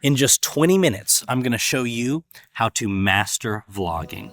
In just 20 minutes, I'm going to show you how to master vlogging.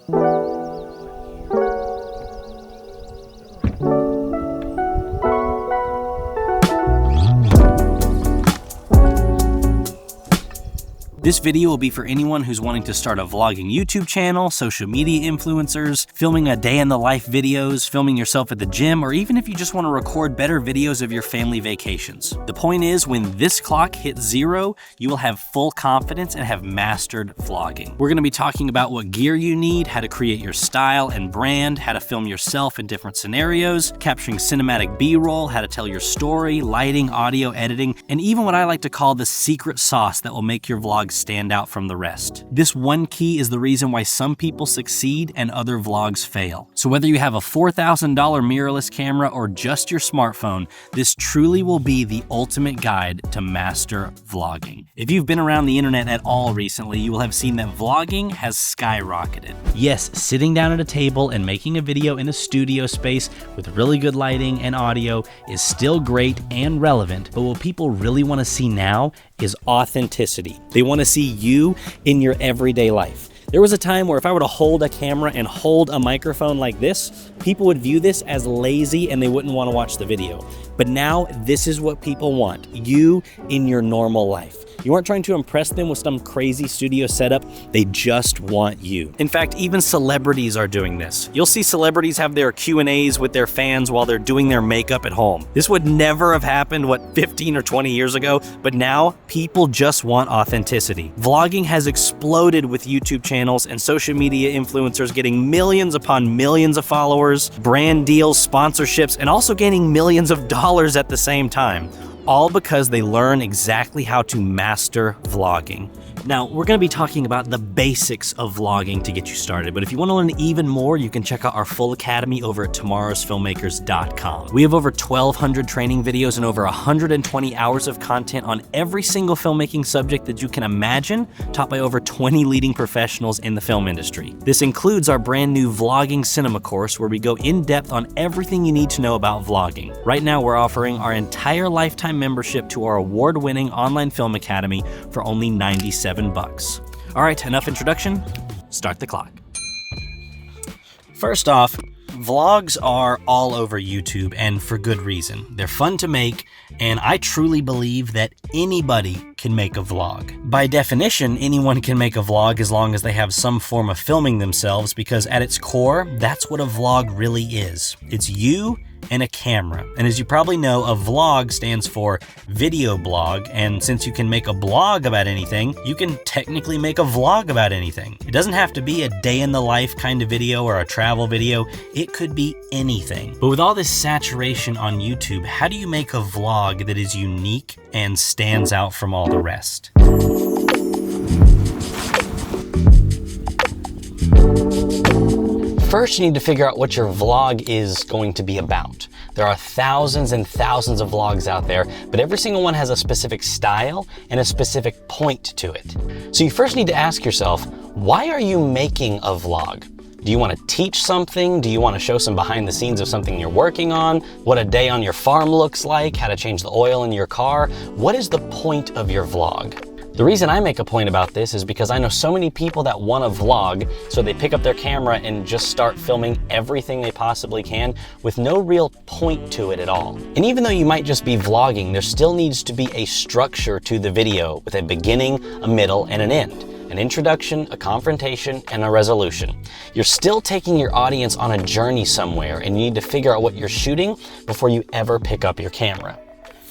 This video will be for anyone who's wanting to start a vlogging YouTube channel, social media influencers, filming a day in the life videos, filming yourself at the gym, or even if you just want to record better videos of your family vacations. The point is, when this clock hits 0, you will have full confidence and have mastered vlogging. We're going to be talking about what gear you need, how to create your style and brand, how to film yourself in different scenarios, capturing cinematic B-roll, how to tell your story, lighting, audio, editing, and even what I like to call the secret sauce that will make your vlogs stand out from the rest. This one key is the reason why some people succeed and other vlogs fail. So whether you have a $4,000 mirrorless camera or just your smartphone, this truly will be the ultimate guide to master vlogging. If you've been around the internet at all recently, you will have seen that vlogging has skyrocketed. Yes, sitting down at a table and making a video in a studio space with really good lighting and audio is still great and relevant, but what people really want to see now is authenticity. They want to see you in your everyday life. There was a time where if I were to hold a camera and hold a microphone like this, people would view this as lazy and they wouldn't want to watch the video. But now this is what people want, you in your normal life. You aren't trying to impress them with some crazy studio setup, they just want you. In fact, even celebrities are doing this. You'll see celebrities have their Q&As with their fans while they're doing their makeup at home. This would never have happened, 15 or 20 years ago, but now people just want authenticity. Vlogging has exploded with YouTube channels and social media influencers getting millions upon millions of followers, brand deals, sponsorships, and also gaining millions of dollars at the same time. All because they learn exactly how to master vlogging. Now, we're going to be talking about the basics of vlogging to get you started, but if you want to learn even more, you can check out our full academy over at tomorrowsfilmmakers.com. We have over 1,200 training videos and over 120 hours of content on every single filmmaking subject that you can imagine, taught by over 20 leading professionals in the film industry. This includes our brand new Vlogging Cinema course, where we go in depth on everything you need to know about vlogging. Right now, we're offering our entire lifetime membership to our award-winning online film academy for only $97. All right, enough introduction, start the clock. First off, vlogs are all over YouTube, and for good reason. They're fun to make, and I truly believe that anybody can make a vlog. By definition, anyone can make a vlog as long as they have some form of filming themselves, because at its core, that's what a vlog really is. It's you and a camera. And as you probably know, a vlog stands for video blog, and since you can make a blog about anything, you can technically make a vlog about anything. It doesn't have to be a day in the life kind of video or a travel video, it could be anything. But with all this saturation on YouTube, how do you make a vlog that is unique and stands out from all the rest? First, you need to figure out what your vlog is going to be about. There are thousands and thousands of vlogs out there, but every single one has a specific style and a specific point to it. So you first need to ask yourself, why are you making a vlog? Do you want to teach something? Do you want to show some behind the scenes of something you're working on? What a day on your farm looks like? How to change the oil in your car? What is the point of your vlog? The reason I make a point about this is because I know so many people that want to vlog, so they pick up their camera and just start filming everything they possibly can with no real point to it at all. And even though you might just be vlogging, there still needs to be a structure to the video with a beginning, a middle, and an end. An introduction, a confrontation, and a resolution. You're still taking your audience on a journey somewhere, and you need to figure out what you're shooting before you ever pick up your camera.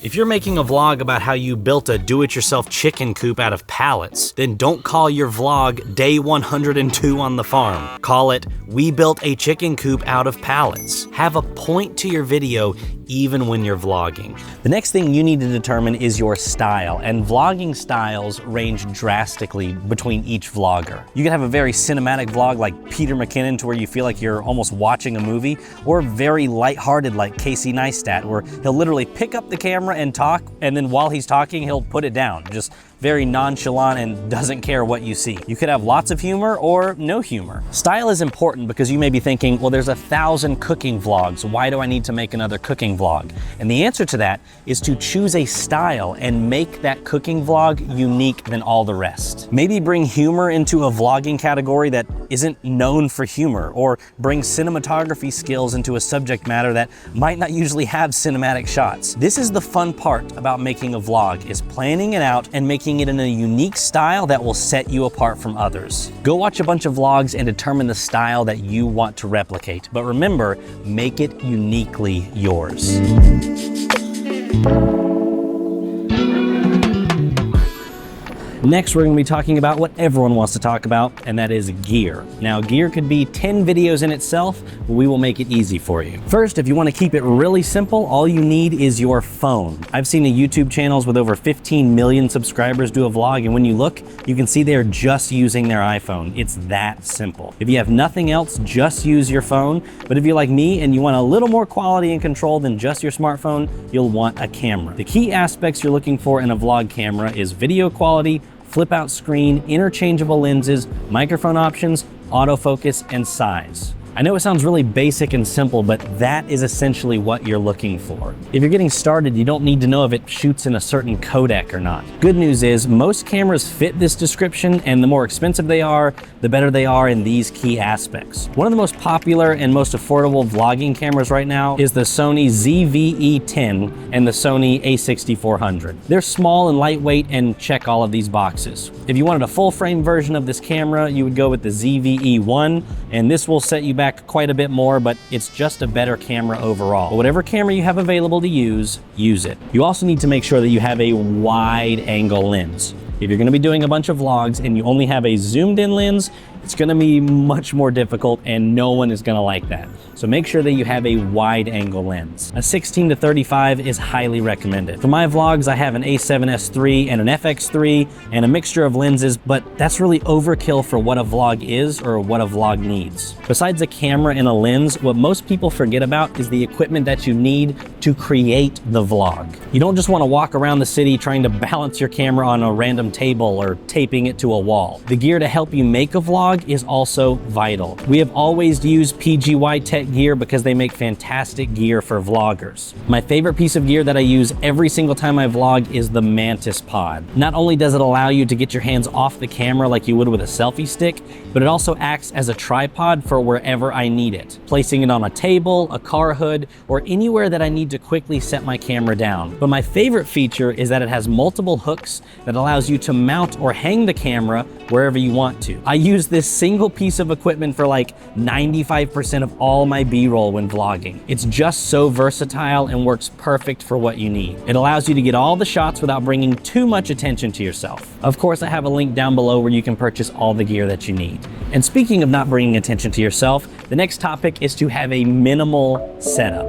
If you're making a vlog about how you built a do-it-yourself chicken coop out of pallets, then don't call your vlog Day 102 on the farm. Call it, We Built a Chicken Coop Out of Pallets. Have a point to your video even when you're vlogging. The next thing you need to determine is your style, and vlogging styles range drastically between each vlogger. You can have a very cinematic vlog like Peter McKinnon to where you feel like you're almost watching a movie, or very lighthearted like Casey Neistat, where he'll literally pick up the camera and talk, and then while he's talking, he'll put it down. Just very nonchalant and doesn't care what you see. You could have lots of humor or no humor. Style is important because you may be thinking, well, there's 1,000 cooking vlogs. Why do I need to make another cooking vlog? And the answer to that is to choose a style and make that cooking vlog unique than all the rest. Maybe bring humor into a vlogging category that isn't known for humor, or bring cinematography skills into a subject matter that might not usually have cinematic shots. This is the fun part about making a vlog, is planning it out and making it in a unique style that will set you apart from others. Go watch a bunch of vlogs and determine the style that you want to replicate. But remember, make it uniquely yours. Next, we're going to be talking about what everyone wants to talk about, and that is gear. Now, gear could be 10 videos in itself, but we will make it easy for you. First, if you want to keep it really simple, all you need is your phone. I've seen YouTube channels with over 15 million subscribers do a vlog, and when you look, you can see they're just using their iPhone. It's that simple. If you have nothing else, just use your phone. But if you're like me and you want a little more quality and control than just your smartphone, you'll want a camera. The key aspects you're looking for in a vlog camera is video quality, flip out screen, interchangeable lenses, microphone options, autofocus, and size. I know it sounds really basic and simple, but that is essentially what you're looking for. If you're getting started, you don't need to know if it shoots in a certain codec or not. Good news is most cameras fit this description, and the more expensive they are, the better they are in these key aspects. One of the most popular and most affordable vlogging cameras right now is the Sony ZV-E10 and the Sony a6400. They're small and lightweight and check all of these boxes. If you wanted a full frame version of this camera, you would go with the ZV-E1, and this will set you back quite a bit more, but it's just a better camera overall. But whatever camera you have available to use it. You also need to make sure that you have a wide angle lens. If you're going to be doing a bunch of vlogs and you only have a zoomed in lens, it's going to be much more difficult and no one is going to like that. So make sure that you have a wide angle lens. A 16 to 35 is highly recommended. For my vlogs, I have an A7S III and an FX3 and a mixture of lenses, but that's really overkill for what a vlog is or what a vlog needs. Besides a camera and a lens, what most people forget about is the equipment that you need to create the vlog. You don't just want to walk around the city trying to balance your camera on a random table or taping it to a wall. The gear to help you make a vlog is also vital. We have always used PGY Tech gear because they make fantastic gear for vloggers. My favorite piece of gear that I use every single time I vlog is the Mantispod. Not only does it allow you to get your hands off the camera like you would with a selfie stick, but it also acts as a tripod for wherever I need it, placing it on a table, a car hood, or anywhere that I need to quickly set my camera down. But my favorite feature is that it has multiple hooks that allows you to mount or hang the camera wherever you want to. I use this single piece of equipment for like 95% of all my B-roll when vlogging. It's just so versatile and works perfect for what you need. It allows you to get all the shots without bringing too much attention to yourself. Of course, I have a link down below where you can purchase all the gear that you need. And speaking of not bringing attention to yourself, the next topic is to have a minimal setup.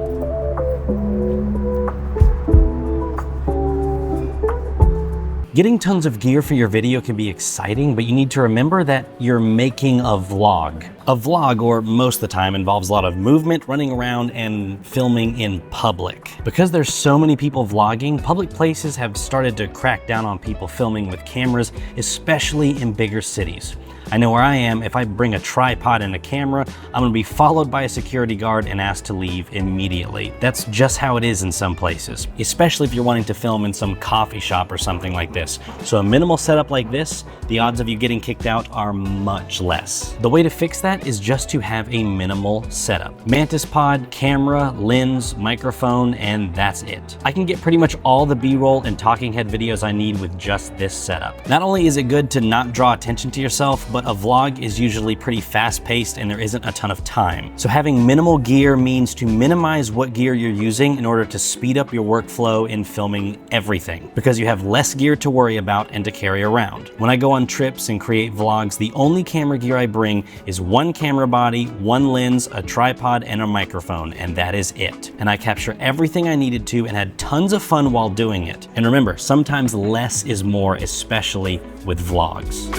Getting tons of gear for your video can be exciting, but you need to remember that you're making a vlog. A vlog, or most of the time, involves a lot of movement, running around, and filming in public. Because there's so many people vlogging, public places have started to crack down on people filming with cameras, especially in bigger cities. I know where I am, if I bring a tripod and a camera, I'm gonna be followed by a security guard and asked to leave immediately. That's just how it is in some places, especially if you're wanting to film in some coffee shop or something like this. So a minimal setup like this, the odds of you getting kicked out are much less. The way to fix that is just to have a minimal setup. Mantispod, camera, lens, microphone, and that's it. I can get pretty much all the B-roll and talking head videos I need with just this setup. Not only is it good to not draw attention to yourself, but a vlog is usually pretty fast-paced and there isn't a ton of time. So having minimal gear means to minimize what gear you're using in order to speed up your workflow in filming everything, because you have less gear to worry about and to carry around. When I go on trips and create vlogs, the only camera gear I bring is one camera body, one lens, a tripod, and a microphone, and that is it. And I capture everything I needed to and had tons of fun while doing it. And remember, sometimes less is more, especially with vlogs.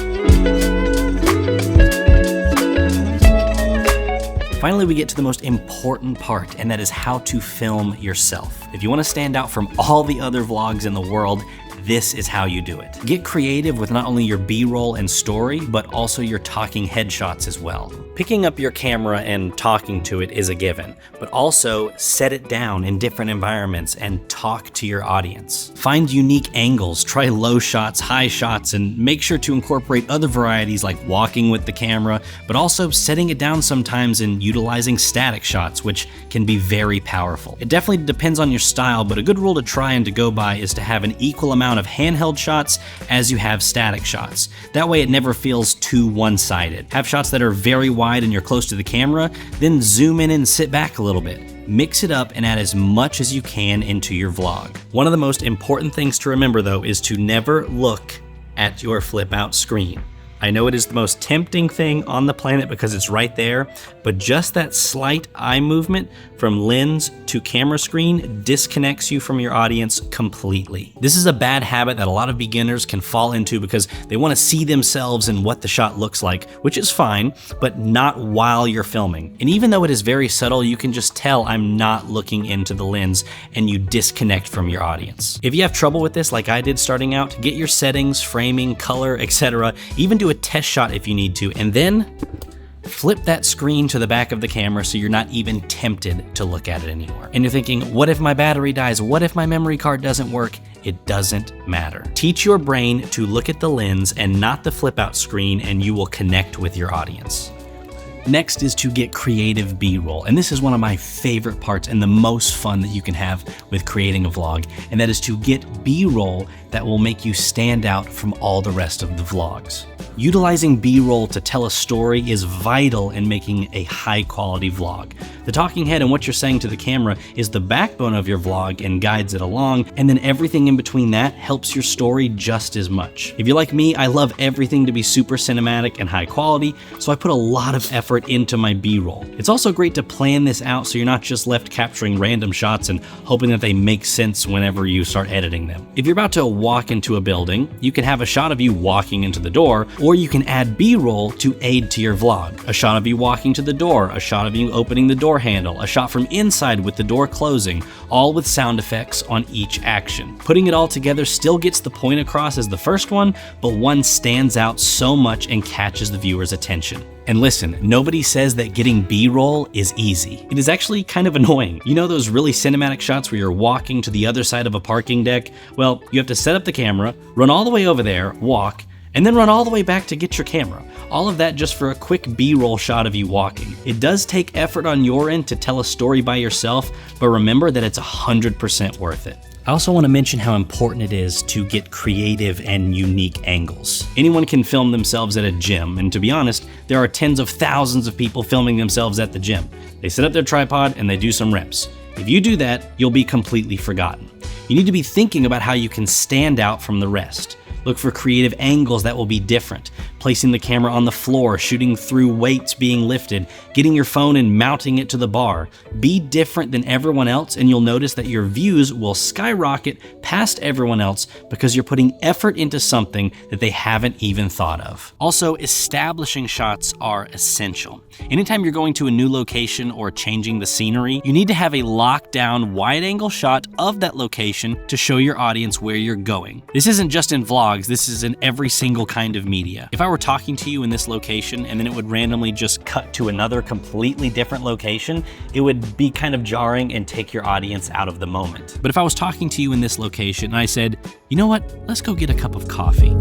Finally, we get to the most important part, and that is how to film yourself. If you want to stand out from all the other vlogs in the world, this is how you do it. Get creative with not only your B-roll and story, but also your talking headshots as well. Picking up your camera and talking to it is a given, but also set it down in different environments and talk to your audience. Find unique angles, try low shots, high shots, and make sure to incorporate other varieties like walking with the camera, but also setting it down sometimes and utilizing static shots, which can be very powerful. It definitely depends on your style, but a good rule to try and to go by is to have an equal amount of handheld shots as you have static shots. That way it never feels too one-sided. Have shots that are very wide and you're close to the camera, then zoom in and sit back a little bit. Mix it up and add as much as you can into your vlog. One of the most important things to remember though is to never look at your flip out screen. I know it is the most tempting thing on the planet because it's right there, but just that slight eye movement from lens to camera screen disconnects you from your audience completely. This is a bad habit that a lot of beginners can fall into because they want to see themselves in what the shot looks like, which is fine, but not while you're filming. And even though it is very subtle, you can just tell I'm not looking into the lens and you disconnect from your audience. If you have trouble with this like I did starting out, get your settings, framing, color, etc. Even do a test shot if you need to, and then flip that screen to the back of the camera so you're not even tempted to look at it anymore. And you're thinking, what if my battery dies? What if my memory card doesn't work? It doesn't matter. Teach your brain to look at the lens and not the flip out screen, and you will connect with your audience. Next is to get creative B-roll, and this is one of my favorite parts and the most fun that you can have with creating a vlog, and that is to get B-roll that will make you stand out from all the rest of the vlogs. Utilizing B-roll to tell a story is vital in making a high-quality vlog. The talking head and what you're saying to the camera is the backbone of your vlog and guides it along, and then everything in between that helps your story just as much. If you're like me, I love everything to be super cinematic and high quality, so I put a lot of effort into my B-roll. It's also great to plan this out so you're not just left capturing random shots and hoping that they make sense whenever you start editing them. If you're about to walk into a building, you can have a shot of you walking into the door, or you can add B-roll to aid to your vlog. A shot of you walking to the door, a shot of you opening the door handle, a shot from inside with the door closing, all with sound effects on each action. Putting it all together still gets the point across as the first one, but one stands out so much and catches the viewer's attention. And listen, nobody says that getting B-roll is easy. It is actually kind of annoying. You know those really cinematic shots where you're walking to the other side of a parking deck? Well, you have to set up the camera, run all the way over there, walk, and then run all the way back to get your camera. All of that just for a quick B-roll shot of you walking. It does take effort on your end to tell a story by yourself, but remember that it's 100% worth it. I also want to mention how important it is to get creative and unique angles. Anyone can film themselves at a gym, and to be honest, there are tens of thousands of people filming themselves at the gym. They set up their tripod and they do some reps. If you do that, you'll be completely forgotten. You need to be thinking about how you can stand out from the rest. Look for creative angles that will be different. Placing the camera on the floor, shooting through weights being lifted, getting your phone and mounting it to the bar. Be different than everyone else and you'll notice that your views will skyrocket past everyone else because you're putting effort into something that they haven't even thought of. Also, establishing shots are essential. Anytime you're going to a new location or changing the scenery, you need to have a lockdown wide-angle shot of that location to show your audience where you're going. This isn't just in vlogs, this is in every single kind of media. If I were talking to you in this location and then it would randomly just cut to another completely different location, it would be kind of jarring and take your audience out of the moment. But if I was talking to you in this location and I said, you know what, let's go get a cup of coffee.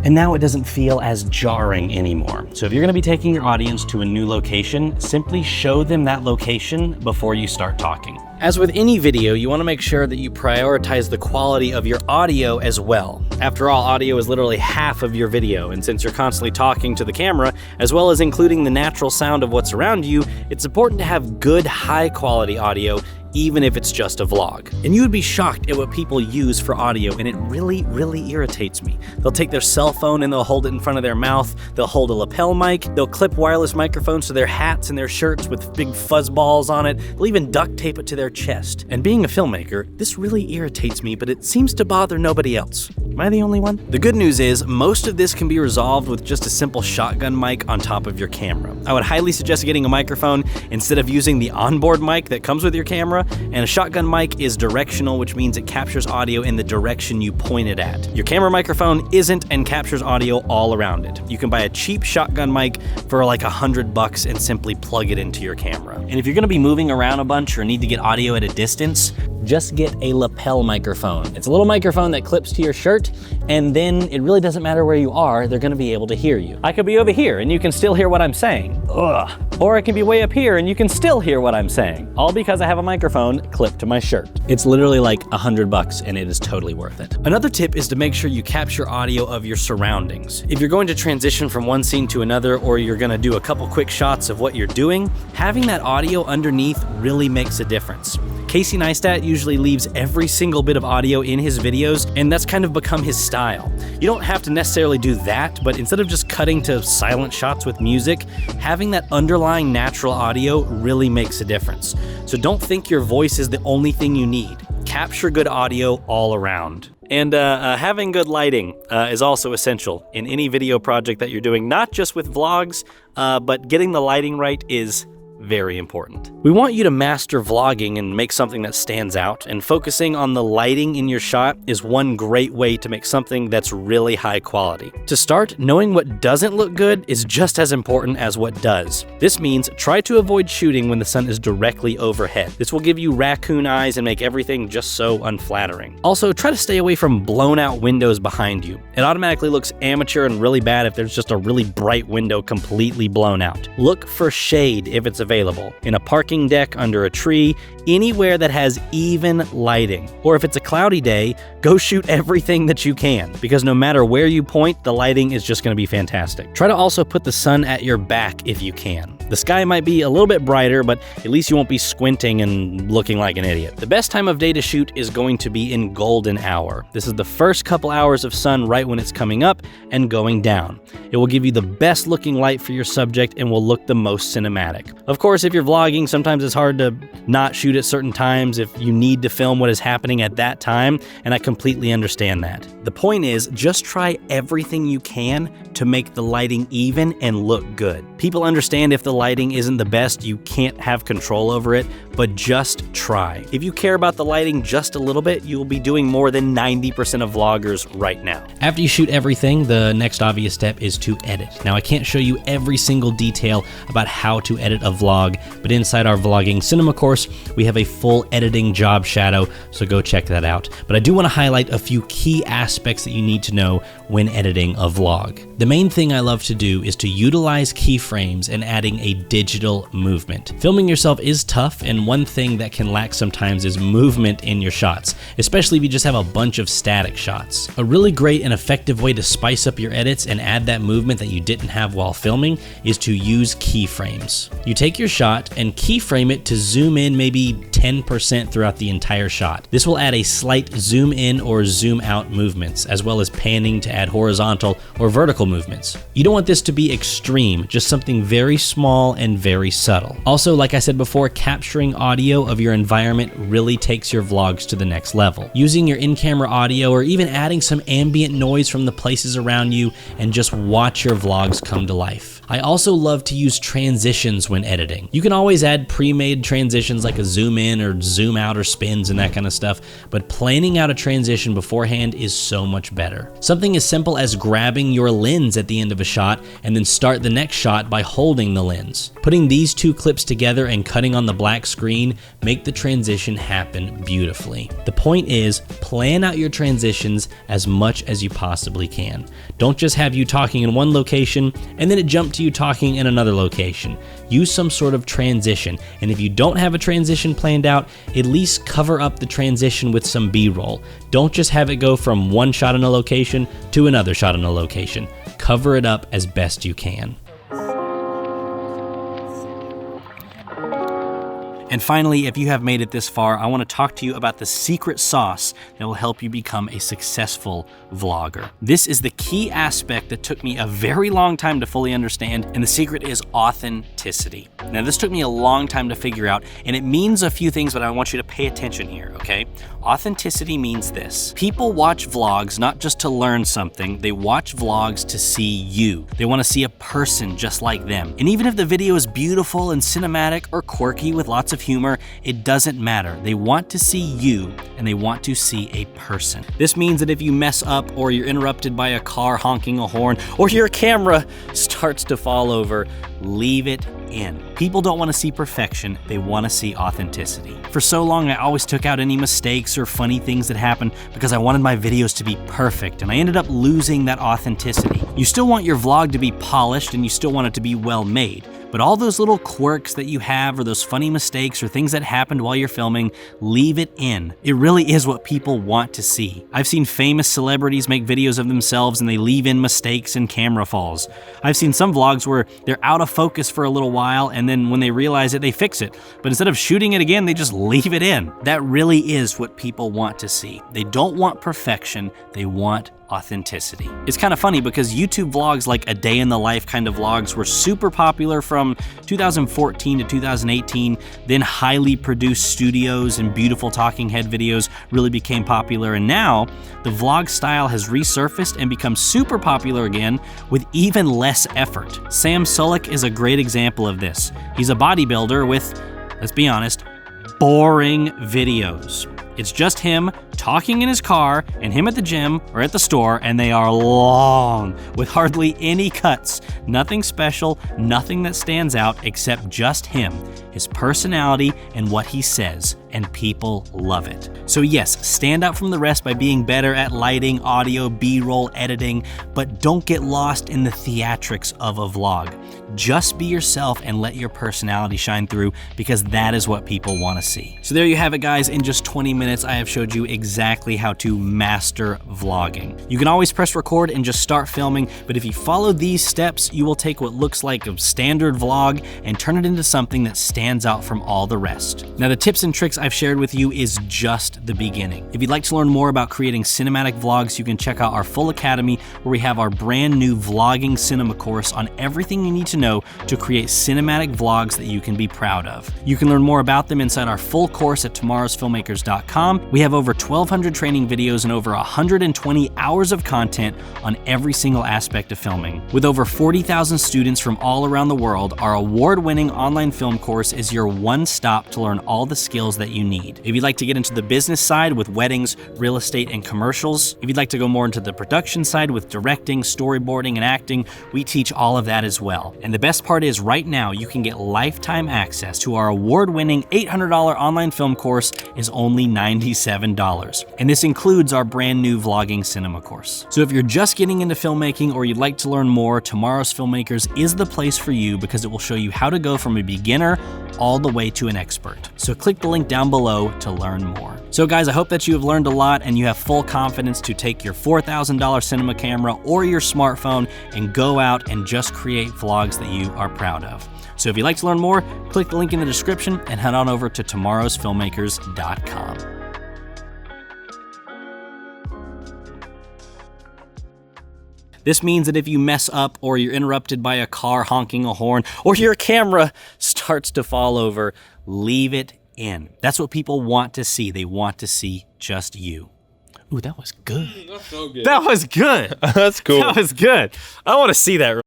And now it doesn't feel as jarring anymore. So if you're gonna be taking your audience to a new location, simply show them that location before you start talking. As with any video, you wanna make sure that you prioritize the quality of your audio as well. After all, audio is literally half of your video, and since you're constantly talking to the camera, as well as including the natural sound of what's around you, it's important to have good, high-quality audio, even if it's just a vlog. And you would be shocked at what people use for audio, and it really, really irritates me. They'll take their cell phone and they'll hold it in front of their mouth, they'll hold a lapel mic, they'll clip wireless microphones to their hats and their shirts with big fuzz balls on it, they'll even duct tape it to their chest. And being a filmmaker, this really irritates me, but it seems to bother nobody else. Am I the only one? The good news is, most of this can be resolved with just a simple shotgun mic on top of your camera. I would highly suggest getting a microphone instead of using the onboard mic that comes with your camera, and a shotgun mic is directional, which means it captures audio in the direction you point it at. Your camera microphone isn't and captures audio all around it. You can buy a cheap shotgun mic for like $100 and simply plug it into your camera. And if you're gonna be moving around a bunch or need to get audio at a distance, just get a lapel microphone. It's a little microphone that clips to your shirt, and then it really doesn't matter where you are, they're gonna be able to hear you. I could be over here and you can still hear what I'm saying. Ugh. Or I can be way up here and you can still hear what I'm saying. All because I have a microphone clipped to my shirt. It's literally like $100 and it is totally worth it. Another tip is to make sure you capture audio of your surroundings. If you're going to transition from one scene to another, or you're gonna do a couple quick shots of what you're doing, having that audio underneath really makes a difference. Casey Neistat usually leaves every single bit of audio in his videos, and that's kind of become his style. You don't have to necessarily do that, but instead of just cutting to silent shots with music, having that underlying natural audio really makes a difference. So don't think your voice is the only thing you need. Capture good audio all around. And having good lighting is also essential in any video project that you're doing, not just with vlogs, but getting the lighting right is very important. We want you to master vlogging and make something that stands out, and focusing on the lighting in your shot is one great way to make something that's really high quality. To start, knowing what doesn't look good is just as important as what does. This means try to avoid shooting when the sun is directly overhead. This will give you raccoon eyes and make everything just so unflattering. Also, try to stay away from blown out windows behind you. It automatically looks amateur and really bad if there's just a really bright window completely blown out. Look for shade if it's available. In a parking deck, under a tree, anywhere that has even lighting. Or if it's a cloudy day, go shoot everything that you can, because no matter where you point, the lighting is just going to be fantastic. Try to also put the sun at your back if you can. The sky might be a little bit brighter, but at least you won't be squinting and looking like an idiot. The best time of day to shoot is going to be in golden hour. This is the first couple hours of sun right when it's coming up and going down. It will give you the best looking light for your subject and will look the most cinematic. Of course, if you're vlogging, sometimes it's hard to not shoot at certain times if you need to film what is happening at that time, and I completely understand that. The point is, just try everything you can to make the lighting even and look good. People understand if the lighting isn't the best, you can't have control over it, but just try. If you care about the lighting just a little bit, you'll be doing more than 90% of vloggers right now. After you shoot everything, the next obvious step is to edit. Now, I can't show you every single detail about how to edit a vlog, but inside our vlogging cinema course, we have a full editing job shadow, so go check that out. But I do want to highlight a few key aspects that you need to know when editing a vlog. The main thing I love to do is to utilize keyframes and adding a digital movement. Filming yourself is tough, and one thing that can lack sometimes is movement in your shots, especially if you just have a bunch of static shots. A really great and effective way to spice up your edits and add that movement that you didn't have while filming is to use keyframes. You take your shot and keyframe it to zoom in maybe 10% throughout the entire shot. This will add a slight zoom in or zoom out movements, as well as panning to add horizontal or vertical movements. You don't want this to be extreme, just something very small and very subtle. Also, like I said before, capturing audio of your environment really takes your vlogs to the next level. Using your in-camera audio or even adding some ambient noise from the places around you, and just watch your vlogs come to life. I also love to use transitions when editing. You can always add pre-made transitions like a zoom in or zoom out or spins and that kind of stuff, but planning out a transition beforehand is so much better. Something as simple as grabbing your lens at the end of a shot and then start the next shot by holding the lens. Putting these two clips together and cutting on the black screen make the transition happen beautifully. The point is, plan out your transitions as much as you possibly can. Don't just have you talking in one location and then it jump to you talking in another location. Use some sort of transition, and if you don't have a transition planned out, at least cover up the transition with some B-roll. Don't just have it go from one shot in a location to another shot in a location. Cover it up as best you can. And finally, if you have made it this far, I want to talk to you about the secret sauce that will help you become a successful vlogger. This is the key aspect that took me a very long time to fully understand, and the secret is authenticity. Now, this took me a long time to figure out, and it means a few things, but I want you to pay attention here, okay? Authenticity means this. People watch vlogs not just to learn something, they watch vlogs to see you. They want to see a person just like them. And even if the video is beautiful and cinematic or quirky with lots of humor, it doesn't matter. They want to see you, and they want to see a person. This means that if you mess up, or you're interrupted by a car honking a horn, or your camera starts to fall over, leave it in. People don't want to see perfection, they want to see authenticity. For so long, I always took out any mistakes or funny things that happened because I wanted my videos to be perfect, and I ended up losing that authenticity. You still want your vlog to be polished, and you still want it to be well made. But all those little quirks that you have, or those funny mistakes or things that happened while you're filming, leave it in. It really is what people want to see. I've seen famous celebrities make videos of themselves and they leave in mistakes and camera falls. I've seen some vlogs where they're out of focus for a little while, and then when they realize it, they fix it. But instead of shooting it again, they just leave it in. That really is what people want to see. They don't want perfection, they want authenticity. It's kind of funny because YouTube vlogs, like a day in the life kind of vlogs, were super popular from 2014 to 2018. Then highly produced studios and beautiful talking head videos really became popular, and now the vlog style has resurfaced and become super popular again with even less effort. Sam Sulek is a great example of this. He's a bodybuilder with, let's be honest, boring videos. It's just him talking in his car and him at the gym or at the store, and they are long with hardly any cuts. Nothing special, nothing that stands out except just him, his personality, and what he says, and people love it. So yes, stand out from the rest by being better at lighting, audio, B-roll, editing, but don't get lost in the theatrics of a vlog. Just be yourself and let your personality shine through, because that is what people want to see. So there you have it, guys. In just 20 minutes, I have showed you exactly how to master vlogging. You can always press record and just start filming, but if you follow these steps, you will take what looks like a standard vlog and turn it into something that stands out from all the rest. Now, the tips and tricks I've shared with you is just the beginning. If you'd like to learn more about creating cinematic vlogs, you can check out our full academy, where we have our brand new vlogging cinema course on everything you need to know to create cinematic vlogs that you can be proud of. You can learn more about them inside our full course at tomorrowsfilmmakers.com. We have over 1,200 training videos and over 120 hours of content on every single aspect of filming. With over 40,000 students from all around the world, our award-winning online film course is your one-stop to learn all the skills that you need. If you'd like to get into the business side with weddings, real estate, and commercials, if you'd like to go more into the production side with directing, storyboarding, and acting, we teach all of that as well. And the best part is, right now, you can get lifetime access to our award-winning $800 online film course is only $97. And this includes our brand new vlogging cinema course. So if you're just getting into filmmaking or you'd like to learn more, Tomorrow's Filmmakers is the place for you, because it will show you how to go from a beginner all the way to an expert. So click the link down below to learn more. So guys, I hope that you have learned a lot and you have full confidence to take your $4,000 cinema camera or your smartphone and go out and just create vlogs that you are proud of. So if you'd like to learn more, click the link in the description and head on over to tomorrowsfilmmakers.com. This means that if you mess up, or you're interrupted by a car honking a horn, or your camera starts to fall over, leave it in. That's what people want to see. They want to see just you. Ooh, that was good. That's so good. That was good. That's cool. That was good. I want to see that.